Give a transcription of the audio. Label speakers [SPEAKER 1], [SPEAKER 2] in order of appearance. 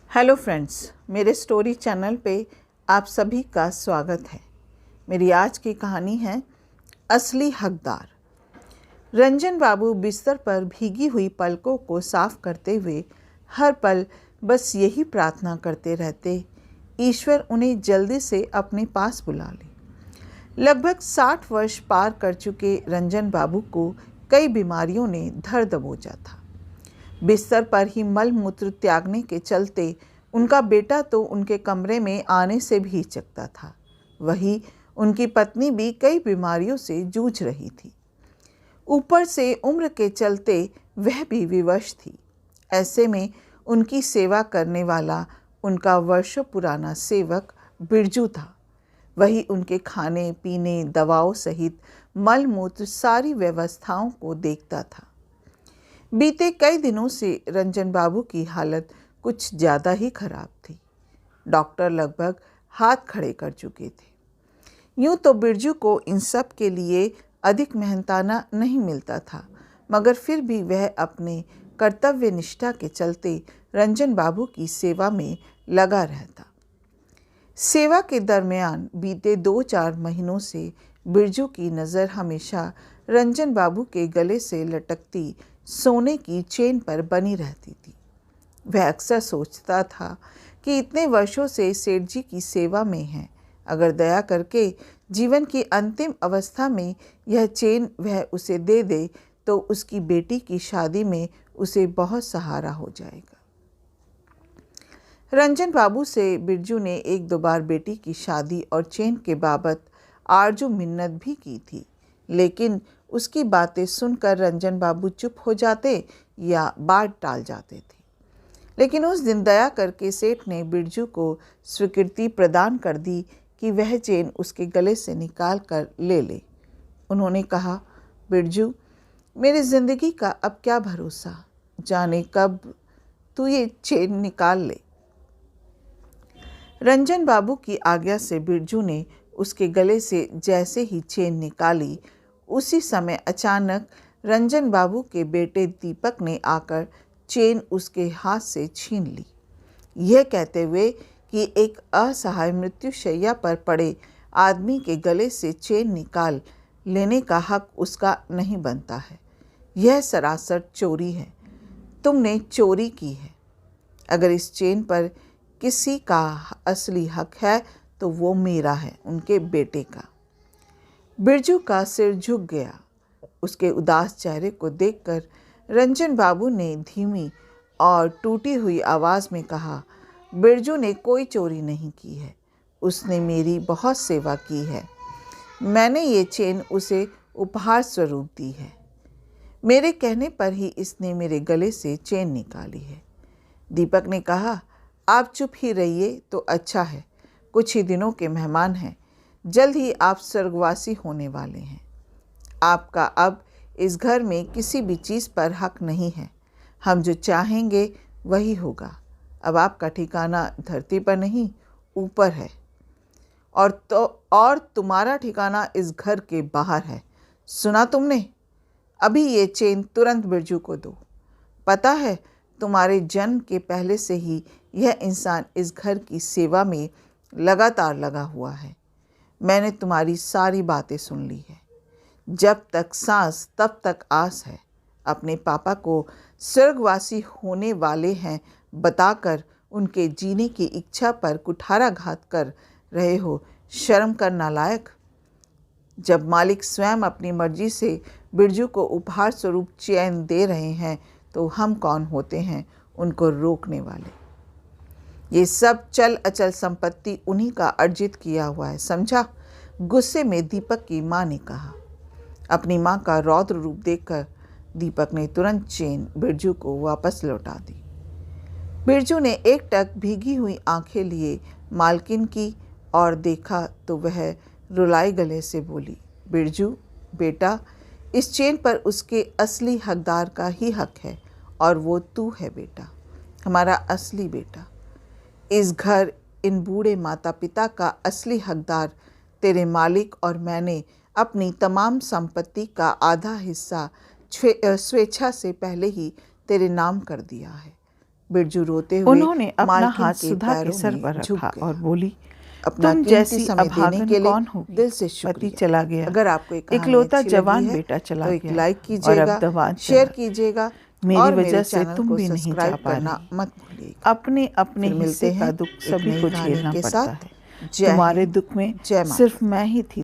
[SPEAKER 1] Hello friends, मेरे story channel पे आप सभी का स्वागत है। मेरी आज की कहानी है असली हकदार। रंजन बाबू बिस्तर पर भीगी हुई पलकों को साफ करते हुए हर पल बस यही प्रार्थना करते रहते, ईश्वर उन्हें जल्दी से अपने पास बुला ले। लगभग 60 वर्ष पार कर चुके रंजन बाबू को कई बीमारियों ने धर दबोचा था। बिस्तर पर ही मल मूत्र त्यागने के चलते उनका बेटा तो उनके कमरे में आने से भी हिचकता था। वही उनकी पत्नी भी कई बीमारियों से जूझ रही थी। ऊपर से उम्र के चलते वह भी विवश थी। ऐसे में उनकी सेवा करने वाला उनका वर्षों पुराना सेवक बिरजू था। वही उनके खाने पीने, दवाओं सहित मल मूत्र सारी व्यवस्थाओं को देखता था। बीते कई दिनों से रंजन बाबू की हालत कुछ ज़्यादा ही खराब थी। डॉक्टर लगभग हाथ खड़े कर चुके थे। यूं तो बिरजू को इन सब के लिए अधिक मेहनताना नहीं मिलता था, मगर फिर भी वह अपने कर्तव्य निष्ठा के चलते रंजन बाबू की सेवा में लगा रहता। सेवा के दरमियान बीते 2-4 महीनों से बिरजू की नज़र हमेशा रंजन बाबू के गले से लटकती सोने की चेन पर बनी रहती थी। वह अक्सर सोचता था कि इतने वर्षों से सेठ जी की सेवा में है, अगर दया करके जीवन की अंतिम अवस्था में यह चेन वह उसे दे दे तो उसकी बेटी की शादी में उसे बहुत सहारा हो जाएगा। रंजन बाबू से बिरजू ने 1-2 बार बेटी की शादी और चेन के बाबत आरजू मिन्नत भी की थी, लेकिन उसकी बातें सुनकर रंजन बाबू चुप हो जाते या बात टाल जाते थे। लेकिन उस दिन दया करके सेठ ने बिरजू को स्वीकृति प्रदान कर दी कि वह चेन उसके गले से निकाल कर ले ले। उन्होंने कहा, बिरजू, मेरी जिंदगी का अब क्या भरोसा, जाने कब तू ये चेन निकाल ले। रंजन बाबू की आज्ञा से बिरजू ने उसके गले से जैसे ही चेन निकाली, उसी समय अचानक रंजन बाबू के बेटे दीपक ने आकर चेन उसके हाथ से छीन ली, यह कहते हुए कि एक असहाय मृत्युशैया पर पड़े आदमी के गले से चेन निकाल लेने का हक उसका नहीं बनता है। यह सरासर चोरी है। तुमने चोरी की है। अगर इस चेन पर किसी का असली हक है तो वो मेरा है, उनके बेटे का। बिरजू का सिर झुक गया। उसके उदास चेहरे को देखकर रंजन बाबू ने धीमी और टूटी हुई आवाज़ में कहा, बिरजू ने कोई चोरी नहीं की है। उसने मेरी बहुत सेवा की है। मैंने ये चेन उसे उपहार स्वरूप दी है। मेरे कहने पर ही इसने मेरे गले से चेन निकाली है। दीपक ने कहा, आप चुप ही रहिए तो अच्छा है। कुछ ही दिनों के मेहमान हैं। जल्द ही आप स्वर्गवासी होने वाले हैं। आपका अब इस घर में किसी भी चीज़ पर हक नहीं है। हम जो चाहेंगे वही होगा। अब आपका ठिकाना धरती पर नहीं, ऊपर है, और तुम्हारा ठिकाना इस घर के बाहर है। सुना तुमने? अभी ये चेन तुरंत बिरजू को दो। पता है, तुम्हारे जन्म के पहले से ही यह इंसान इस घर की सेवा में लगातार लगा हुआ है। मैंने तुम्हारी सारी बातें सुन ली है। जब तक सांस तब तक आस है। अपने पापा को स्वर्गवासी होने वाले हैं बताकर उनके जीने की इच्छा पर कुठाराघात कर रहे हो। शर्म कर नालायक। जब मालिक स्वयं अपनी मर्जी से बिरजू को उपहार स्वरूप चैन दे रहे हैं तो हम कौन होते हैं उनको रोकने वाले। ये सब चल अचल संपत्ति उन्हीं का अर्जित किया हुआ है, समझा? गुस्से में दीपक की माँ ने कहा। अपनी माँ का रौद्र रूप देखकर दीपक ने तुरंत चेन बिरजू को वापस लौटा दी। बिरजू ने एकटक भीगी हुई आंखें लिए मालकिन की और देखा तो वह रुलाई गले से बोली, बिरजू बेटा, इस चेन पर उसके असली हकदार का ही हक है और वो तू है बेटा, हमारा असली बेटा। इस घर, इन बूढ़े माता पिता का असली हकदार तेरे मालिक और मैंने अपनी तमाम संपत्ति का आधा हिस्सा स्वेच्छा से पहले ही तेरे नाम कर दिया है। बिरजू रोते हुए
[SPEAKER 2] उन्होंने अपना
[SPEAKER 1] मालकिन
[SPEAKER 2] हाथ
[SPEAKER 1] के
[SPEAKER 2] सुधा के
[SPEAKER 1] पैरों
[SPEAKER 2] सर
[SPEAKER 1] में
[SPEAKER 2] पर
[SPEAKER 1] झुक
[SPEAKER 2] रखा
[SPEAKER 1] गया।
[SPEAKER 2] और बोली,
[SPEAKER 1] अपना
[SPEAKER 2] तुम
[SPEAKER 1] कीमती
[SPEAKER 2] जैसी
[SPEAKER 1] समय देने
[SPEAKER 2] अभागन
[SPEAKER 1] के लिए
[SPEAKER 2] कौन होगी?
[SPEAKER 1] दिल से
[SPEAKER 2] पति
[SPEAKER 1] शुक्रिया।
[SPEAKER 2] चला गया।
[SPEAKER 1] अगर आपको ये कहानी
[SPEAKER 2] इकलौता
[SPEAKER 1] अच्छी लगी
[SPEAKER 2] जवान
[SPEAKER 1] है
[SPEAKER 2] बेटा चला
[SPEAKER 1] तो एक
[SPEAKER 2] गया
[SPEAKER 1] लाइक
[SPEAKER 2] और
[SPEAKER 1] कीजिएगा,
[SPEAKER 2] अब दवान
[SPEAKER 1] शेयर
[SPEAKER 2] चला।
[SPEAKER 1] कीजिएगा
[SPEAKER 2] मेरी
[SPEAKER 1] और
[SPEAKER 2] वजह
[SPEAKER 1] मेरे
[SPEAKER 2] से
[SPEAKER 1] चैनल
[SPEAKER 2] तुम
[SPEAKER 1] को
[SPEAKER 2] भी नहीं जा
[SPEAKER 1] सब्सक्राइब
[SPEAKER 2] पा
[SPEAKER 1] करना
[SPEAKER 2] रही।
[SPEAKER 1] मत भूलिएगा।
[SPEAKER 2] अपने अपने
[SPEAKER 1] फिर मिलते
[SPEAKER 2] हिस्से का
[SPEAKER 1] हैं
[SPEAKER 2] दुख
[SPEAKER 1] एक
[SPEAKER 2] सभी
[SPEAKER 1] नई
[SPEAKER 2] को
[SPEAKER 1] कहानी
[SPEAKER 2] झेलना
[SPEAKER 1] के
[SPEAKER 2] पड़ता
[SPEAKER 1] साथ।
[SPEAKER 2] है।
[SPEAKER 1] जय
[SPEAKER 2] तुम्हारे
[SPEAKER 1] हिंद,
[SPEAKER 2] दुख में
[SPEAKER 1] जय माता
[SPEAKER 2] सिर्फ
[SPEAKER 1] दी।
[SPEAKER 2] मैं ही थी